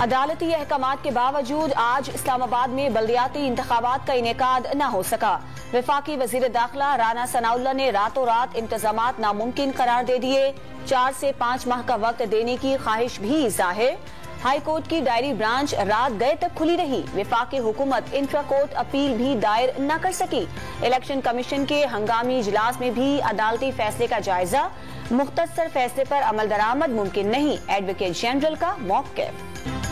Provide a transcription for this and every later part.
अदालती अहकामात के बावजूद आज इस्लामाबाद में बल्दियाती इंतखाबात का इनेकाद न हो सका। वफाकी वजीर दाखिला राना सनाउल्लाह ने रातों रात इंतजामात नामुमकिन करार दे दिए। 4 से 5 माह का वक्त देने की ख्वाहिश भी जाहिर। हाई कोर्ट की डायरी ब्रांच रात गए तक खुली रही। वफाकी हुकूमत इंट्रा कोर्ट अपील भी दायर न कर सकी। इलेक्शन कमीशन के हंगामी इजलास में भी अदालती फैसले का जायजा। मुख्तसर फैसले पर अमल दरामद मुमकिन नहीं, एडवोकेट जनरल का मौक़िफ़।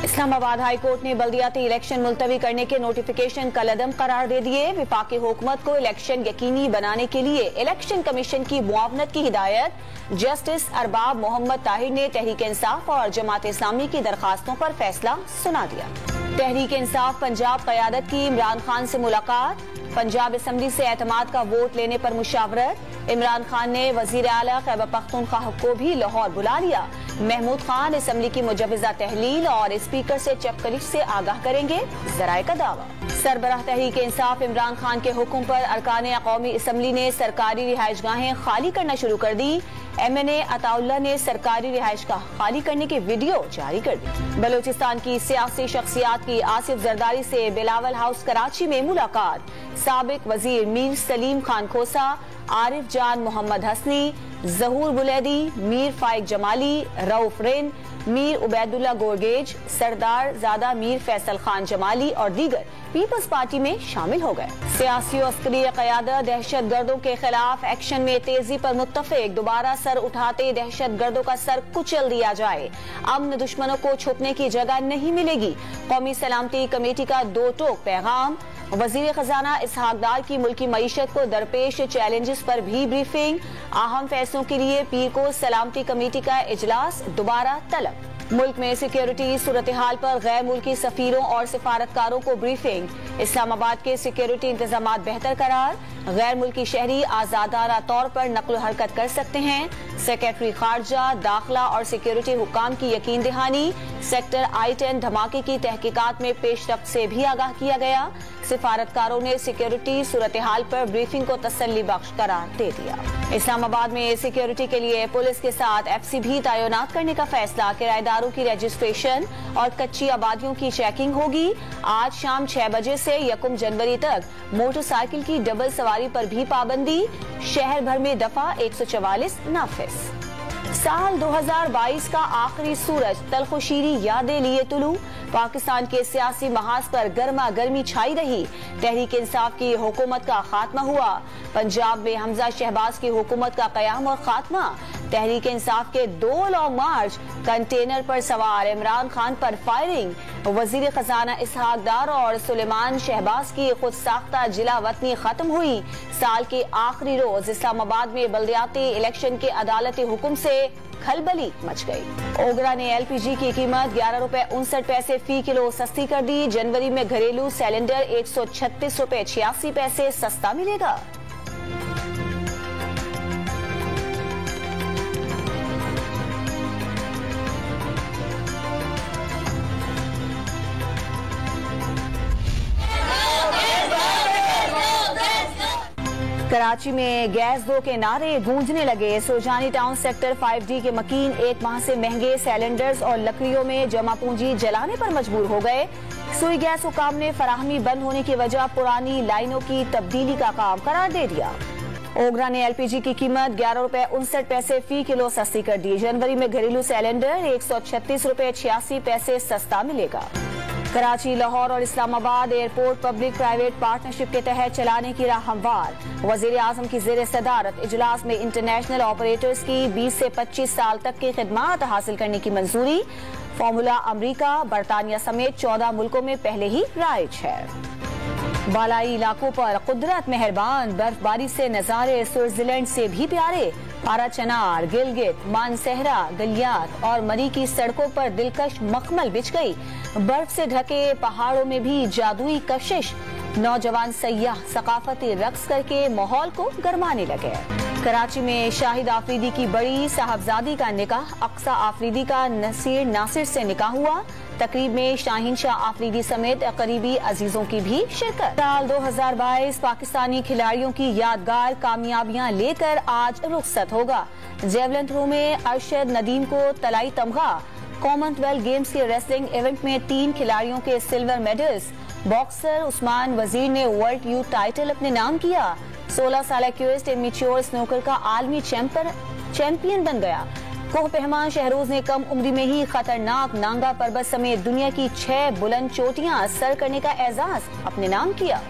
इस्लामाबाद हाई कोर्ट ने बल्दियाती इलेक्शन मुलतवी करने के नोटिफिकेशन कलअदम करार दे दिए। वफाकी हुकूमत को इलेक्शन यकीनी बनाने के लिए इलेक्शन कमीशन की मुआवनत की हिदायत जस्टिस अरबाब मोहम्मद ताहिर ने तहरीक इंसाफ और जमात इस्लामी की दरखास्तों पर फैसला सुना दिया। तहरीक इंसाफ पंजाब क़यादत की इमरान खान से मुलाकात। पंजाब असम्बली से एतमाद का वोट लेने पर मुशावरत। इमरान खान ने वजीर आला खैबर पख्तूनख्वा को भी लाहौर बुला लिया। महमूद खान असम्बली की मुजव्वज़ा तहलील और स्पीकर से चपकलिश से आगाह करेंगे, ज़राए का दावा। सरबराह तहरीक इंसाफ इमरान खान के हुक्म पर अरकान कौमी असम्बली ने सरकारी रिहाइशगाहें खाली करना शुरू कर दी। MNA अताउल्लाह ने सरकारी रिहाइशगाह खाली करने की वीडियो जारी कर दी। बलूचिस्तान की सियासी शख्सियात की आसिफ जरदारी से बिलावल हाउस कराची में मुलाकात। साबिक वजीर मीर सलीम खान खोसा, आरिफ जान मोहम्मद हसनी, जहूर बुलैदी, मीर फाइक जमाली, रऊफ रिन, मीर उबैदुल्ला गोरगेज, सरदार ज़ादा मीर फैसल खान जमाली और दीगर पीपल्स पार्टी में शामिल हो गए। सियासी और अस्करी क़यादत दहशत गर्दों के खिलाफ एक्शन में तेजी पर मुत्तफिक। दोबारा सर उठाते दहशत गर्दों का सर कुचल दिया जाए। अमन दुश्मनों को छुपने की जगह नहीं मिलेगी। कौमी सलामती कमेटी का 2 टोक पैगाम। वजीर खजाना इसहाक डार की मुल्की मईशत को दरपेश चैलेंजेस पर भी ब्रीफिंग। अहम फैसलों के लिए पीर को सलामती कमेटी का इजलास दोबारा तलब। मुल्क में सिक्योरिटी सूरत हाल पर गैर मुल्की सफीरों और सिफारतकारों को ब्रीफिंग। इस्लामाबाद के सिक्योरिटी इंतजामात बेहतर करार। गैर मुल्की शहरी आजादाना तौर पर नकल हरकत कर सकते हैं। सेक्रेटरी खारजा, दाखिला और सिक्योरिटी हुकाम की यकीन दहानी। सेक्टर I-10 धमाके की तहकीकात में पेशरफ्त से भी आगाह किया गया। सिफारतकारों ने सिक्योरिटी सूरत हाल पर ब्रीफिंग को तसल्ली बख्श करार दे दिया। इस्लामाबाद में सिक्योरिटी के लिए पुलिस के साथ FC भी तैनात करने का फैसला। किराएदारों की रजिस्ट्रेशन और कच्ची आबादियों की चेकिंग होगी। आज शाम 6 बजे से 1 जनवरी तक मोटरसाइकिल की डबल सवारी पर भी पाबंदी। शहर भर में दफा 144 नाफिज। साल 2022 का आखिरी सूरज तलखुशीरी यादें लिए तुलू। पाकिस्तान के सियासी महाज पर गर्मा गर्मी छाई रही। तहरीक इंसाफ की हुकूमत का खात्मा हुआ। पंजाब में हमजा शहबाज की हुकूमत का कयाम और खात्मा। तहरीक इंसाफ के 2 लॉन्ग मार्च। कंटेनर पर सवार इमरान खान पर फायरिंग। वजीर खजाना इसहाक डार और सुलेमान शहबाज की खुद साख्ता जिला वतनी खत्म हुई। साल के आखिरी रोज इस्लामाबाद में बल्दियाती इलेक्शन के अदालती हुक्म से खलबली मच गई। ओगरा ने LPG की कीमत 11 रुपए 59 पैसे फी किलो सस्ती कर दी। जनवरी में घरेलू सिलेंडर 136 रुपए 86 पैसे सस्ता मिलेगा। कराची में गैस दो के नारे गूंजने लगे। सुरजानी टाउन सेक्टर 5D के मकीन 1 माह से महंगे सिलेंडर्स और लकड़ियों में जमा पूंजी जलाने पर मजबूर हो गए। सुई गैस हुकाम ने फराहमी बंद होने की वजह पुरानी लाइनों की तब्दीली का काम करार दे दिया। ओगरा ने LPG की कीमत 11 रुपए 59 पैसे फी किलो सस्ती कर दी। जनवरी में घरेलू सिलेंडर 136 रुपए 86 पैसे सस्ता मिलेगा। कराची, लाहौर और Islamabad airport public private partnership के तहत चलाने की राह हमवार। वजीर आजम की ज़ेर सदारत इजलास में इंटरनेशनल ऑपरेटर्स की 20 से 25 साल तक की खिदमात हासिल करने की मंजूरी। फॉर्मूला अमरीका, बरतानिया समेत 14 मुल्कों में पहले ही राइज है। बालाई इलाकों पर कुदरत मेहरबान। बर्फबारी से नजारे स्विट्जरलैंड से भी प्यारे। पारा चनार, गिलगित, मानसहरा, गलियात और मरी की सड़कों पर दिलकश मखमल बिछ गई। बर्फ से ढके पहाड़ों में भी जादुई कशिश। नौजवान सयाह सकाफती रक्स करके माहौल को गरमाने लगे। कराची में शाहिद आफरीदी की बड़ी साहबजादी का निकाह। अक्सा आफरीदी का नसीर नासिर से निकाह हुआ। तकरीब में शाहीन शाह आफरीदी समेत करीबी अजीजों की भी शिरकत। साल 2022 पाकिस्तानी खिलाड़ियों की यादगार कामयाबियां लेकर आज रुखसत होगा। जेवलिन थ्रो में अरशद नदीम को तलाई तमगा। कॉमनवेल्थ गेम्स के रेसलिंग इवेंट में 3 खिलाड़ियों के सिल्वर मेडल्स। बॉक्सर उस्मान वजीर ने वर्ल्ड यूथ टाइटल अपने नाम किया। 16 साल क्यूएस्ट इमेच्योर स्नूकर का आलमी चैंपियन बन गया। कोह पहलवान शहरोज ने कम उम्री में ही खतरनाक नांगा पर्वत समेत दुनिया की 6 बुलंद चोटियां सर करने का एजाज अपने नाम किया।